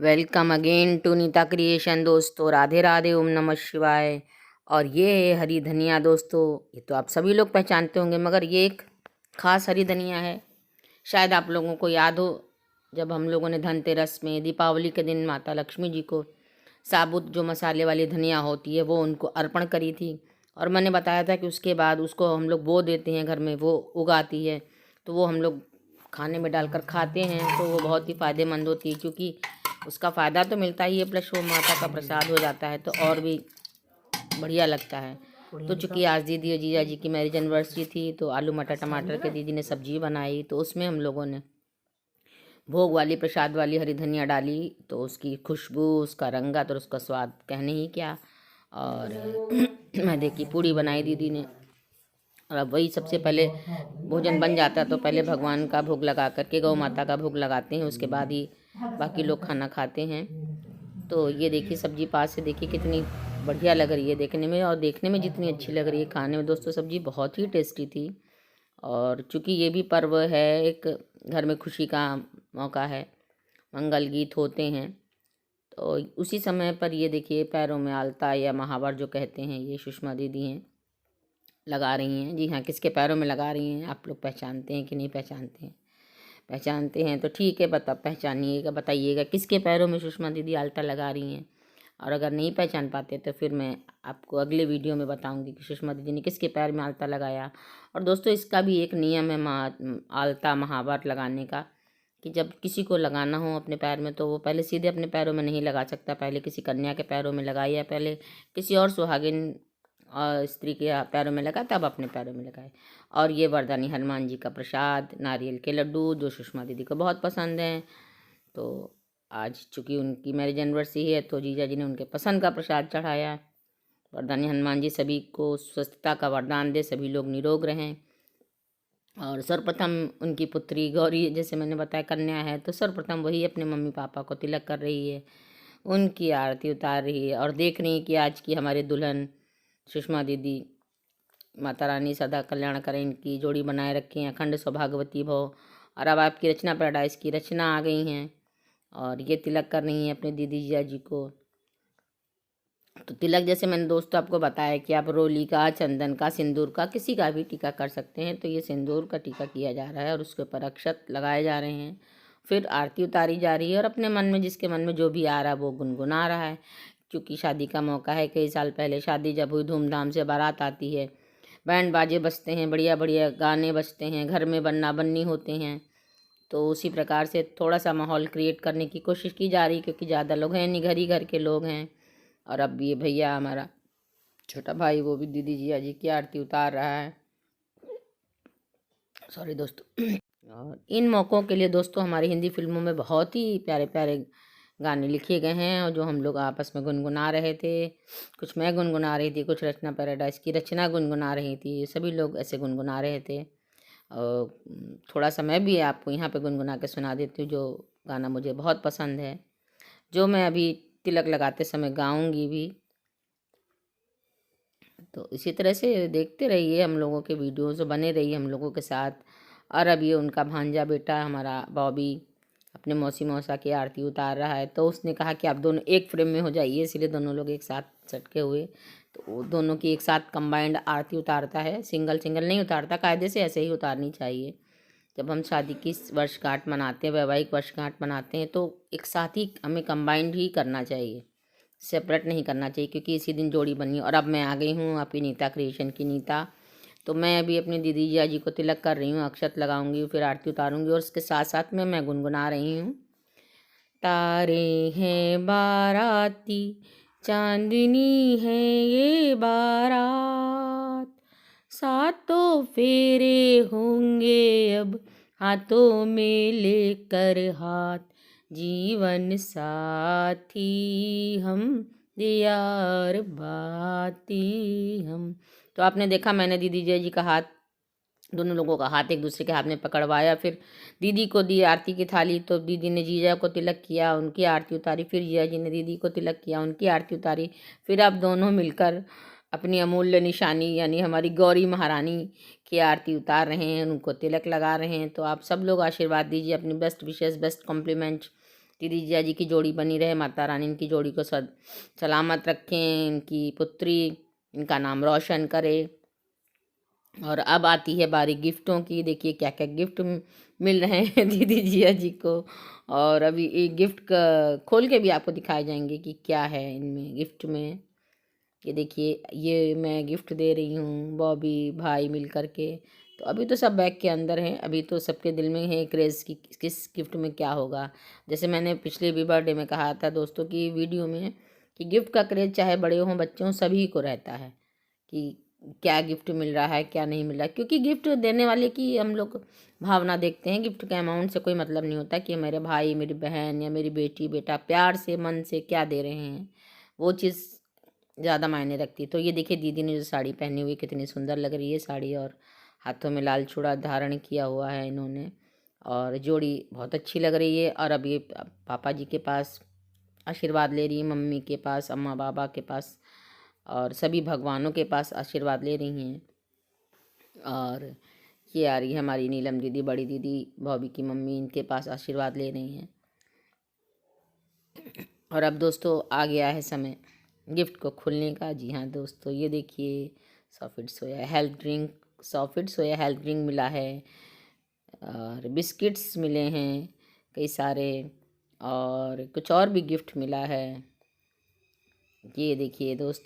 Welcome again to Neeta creation. दोस्तों राधे राधे, ओम नमः शिवाय। और ये है हरी धनिया। दोस्तों ये तो आप सभी लोग पहचानते होंगे, मगर ये एक ख़ास हरी धनिया है। शायद आप लोगों को याद हो, जब हम लोगों ने धनतेरस में, दीपावली के दिन माता लक्ष्मी जी को साबुत जो मसाले वाली धनिया होती है वो उनको अर्पण करी थी। और मैंने बताया था कि उसके बाद उसको हम लोग बो देते हैं, घर में वो उगाती है, तो वो हम लोग खाने में डालकर खाते हैं। तो वो बहुत ही फ़ायदेमंद होती है, क्योंकि उसका फ़ायदा तो मिलता ही है, प्लस वो माता का प्रसाद हो जाता है, तो और भी बढ़िया लगता है। तो चूँकि आज दीदी और जीजा जी की मैरिज एनिवर्सरी थी, तो आलू मटर टमाटर के दीदी ने सब्जी बनाई, तो उसमें हम लोगों ने भोग वाली प्रसाद वाली हरी धनिया डाली। तो उसकी खुशबू, उसका रंगत और उसका स्वाद कहने ही क्या। और मैदे की पूड़ी बनाई दीदी ने। और अब वही सबसे पहले भोजन बन जाता है, तो पहले भगवान का भोग लगा करके गौ माता का भोग लगाते हैं, उसके बाद ही बाकी लोग खाना खाते हैं। तो ये देखिए सब्जी पास से देखिए कितनी बढ़िया लग रही है देखने में, और देखने में जितनी अच्छी लग रही है खाने में। दोस्तों सब्जी बहुत ही टेस्टी थी। और चूँकि ये भी पर्व है, एक घर में खुशी का मौका है, मंगल गीत होते हैं, तो उसी समय पर ये देखिए पैरों में आलता या महावर जो कहते हैं, ये सुषमा दीदी हैं, लगा रही हैं। जी हाँ, किसके पैरों में लगा रही हैं, आप लोग पहचानते हैं कि नहीं पहचानते हैं? पहचानते हैं तो ठीक है, पहचानिएगा, बताइएगा किसके पैरों में सुषमा दीदी आल्ता लगा रही हैं। और अगर नहीं पहचान पाते तो फिर मैं आपको अगले वीडियो में बताऊंगी कि सुषमा दीदी ने किसके पैर में आल्ता लगाया। और दोस्तों इसका भी एक नियम है आल्ता महावर लगाने का, कि जब किसी को लगाना हो अपने पैर में, तो वो पहले सीधे अपने पैरों में नहीं लगा सकता, पहले किसी कन्या के पैरों में लगाए, या पहले किसी और सुहागिन स्त्री के पैरों में लगाए, तब अपने पैरों में लगाए। और ये वरदानी हनुमान जी का प्रसाद, नारियल के लड्डू, जो सुषमा दीदी को बहुत पसंद हैं। तो आज चूँकि उनकी मैरिज एनिवर्सरी है, तो जीजा जी ने उनके पसंद का प्रसाद चढ़ाया। वरदानी हनुमान जी सभी को स्वस्थता का वरदान दे, सभी लोग निरोग रहें। और सर्वप्रथम उनकी पुत्री गौरी, जैसे मैंने बताया कन्या है, तो सर्वप्रथम वही अपने मम्मी पापा को तिलक कर रही है, उनकी आरती उतार रही है। और देख रही है कि आज की हमारे दुल्हन सुषमा दीदी, माता रानी सदा कल्याण करें, इनकी जोड़ी बनाए रखें, अखंड सौभाग्यवती भव। और अब आपकी रचना पैराडाइज की रचना आ गई हैं, और ये तिलक कर रही हैं अपने दीदी जिया जी को। तो तिलक जैसे मैंने दोस्तों आपको बताया कि आप रोली का, चंदन का, सिंदूर का, किसी का भी टीका कर सकते हैं। तो ये सिंदूर का टीका किया जा रहा है और उसके ऊपर अक्षत लगाए जा रहे हैं, फिर आरती उतारी जा रही है, और अपने मन में, जिसके मन में जो भी आ रहा है वो गुनगुना रहा है। क्योंकि शादी का मौका है, कई साल पहले शादी जब हुई, धूमधाम से बारात आती है, बैंड बाजे बजते हैं, बढ़िया बढ़िया गाने बजते हैं, घर में बन्ना बन्नी होते हैं। तो उसी प्रकार से थोड़ा सा माहौल क्रिएट करने की कोशिश की जा रही, क्योंकि ज़्यादा लोग हैं नहीं, घर ही घर के लोग हैं। और अब ये भैया हमारा छोटा भाई, वो भी दीदी जिया जी की आरती उतार रहा है। सॉरी दोस्तों। और इन मौक़ों के लिए दोस्तों हमारी हिंदी फिल्मों में बहुत ही प्यारे प्यारे गाने लिखे गए हैं, और जो हम लोग आपस में गुनगुना रहे थे। कुछ मैं गुनगुना रही थी, कुछ रचना पैराडाइज की रचना गुनगुना रही थी, सभी लोग ऐसे गुनगुना रहे थे। और थोड़ा सा मैं भी आपको यहाँ पे गुनगुना के सुना देती हूँ, जो गाना मुझे बहुत पसंद है, जो मैं अभी तिलक लगाते समय गाऊंगी भी। तो इसी तरह से देखते रहिए हम लोगों के वीडियोज़, बने रहिए हम लोगों के साथ। और अब ये उनका भांजा बेटा हमारा बॉबी अपने मौसी मौसा की आरती उतार रहा है, तो उसने कहा कि आप दोनों एक फ्रेम में हो जाइए, इसलिए दोनों लोग एक साथ सटके हुए, तो वो दोनों की एक साथ कंबाइंड आरती उतारता है। सिंगल सिंगल नहीं उतारता, कायदे से ऐसे ही उतारनी चाहिए। जब हम शादी की वर्षगांठ मनाते हैं, वैवाहिक वर्षगांठ मनाते हैं, तो एक साथ ही हमें कंबाइंड ही करना चाहिए, सेपरेट नहीं करना चाहिए, क्योंकि इसी दिन जोड़ी बनी। और अब मैं आ गई हूँ आपकी नीता क्रिएशन की नीता। तो मैं अभी अपनी दीदी जिया जी को तिलक कर रही हूँ, अक्षत लगाऊंगी, फिर आरती उतारूंगी, और उसके साथ साथ में मैं गुनगुना रही हूँ। तारे हैं बाराती, चांदनी है ये बारात, सातों फेरे होंगे अब हाथों में लेकर हाथ, जीवन साथी हम, दियार बाती हम। तो आपने देखा, मैंने दीदी जय जी का हाथ, दोनों लोगों का हाथ एक दूसरे के हाथ में पकड़वाया, फिर दीदी को दी आरती की थाली, तो दीदी ने जीजा को तिलक किया, उनकी आरती उतारी, फिर जीजा जी ने दीदी को तिलक किया, उनकी आरती उतारी। फिर आप दोनों मिलकर अपनी अमूल्य निशानी यानी हमारी गौरी महारानी की आरती उतार रहे हैं, उनको तिलक लगा रहे हैं। तो आप सब लोग आशीर्वाद दीजिए, अपनी बेस्ट विशेस, बेस्ट कॉम्प्लीमेंट दीदी जिया जी की जोड़ी बनी रहे, माता रानी इनकी जोड़ी को सलामत रखें, इनकी पुत्री इनका नाम रोशन करे। और अब आती है बारी गिफ्टों की। देखिए क्या क्या गिफ्ट मिल रहे हैं दीदी जिया जी को। और अभी एक गिफ्ट का खोल के भी आपको दिखाए जाएंगे कि क्या है इनमें गिफ्ट में। ये देखिए, ये मैं गिफ्ट दे रही हूँ बॉबी भाई मिल कर के। तो अभी तो सब बैग के अंदर हैं, अभी तो सबके दिल में है क्रेज़ कि किस गिफ्ट में क्या होगा। जैसे मैंने पिछले भी बर्थडे में कहा था दोस्तों की वीडियो में कि गिफ्ट का क्रेज़ चाहे बड़े हों बच्चे हों सभी को रहता है कि क्या गिफ्ट मिल रहा है क्या नहीं मिल रहा है। क्योंकि गिफ्ट देने वाले की हम लोग भावना देखते हैं, गिफ्ट के अमाउंट से कोई मतलब नहीं होता कि मेरे भाई मेरी बहन या मेरी बेटी बेटा प्यार से मन से क्या दे रहे हैं, वो चीज़ ज़्यादा मायने रखती है। तो ये देखिए दीदी ने जो साड़ी पहनी हुई कितनी सुंदर लग रही है साड़ी, और हाथों में लाल चूड़ा धारण किया हुआ है इन्होंने, और जोड़ी बहुत अच्छी लग रही है। और अब ये पापा जी के पास आशीर्वाद ले रही है, मम्मी के पास, अम्मा बाबा के पास और सभी भगवानों के पास आशीर्वाद ले रही हैं। और ये आ रही है हमारी नीलम दीदी, बड़ी दीदी बॉबी की मम्मी, इनके पास आशीर्वाद ले रही हैं। और अब दोस्तों आ गया है समय गिफ्ट को खोलने का। जी हाँ दोस्तों, ये देखिए सॉफिट सोया हेल्थ ड्रिंक मिला है, और बिस्किट्स मिले हैं कई सारे, और कुछ और भी गिफ्ट मिला है। ये देखिए दोस्तों।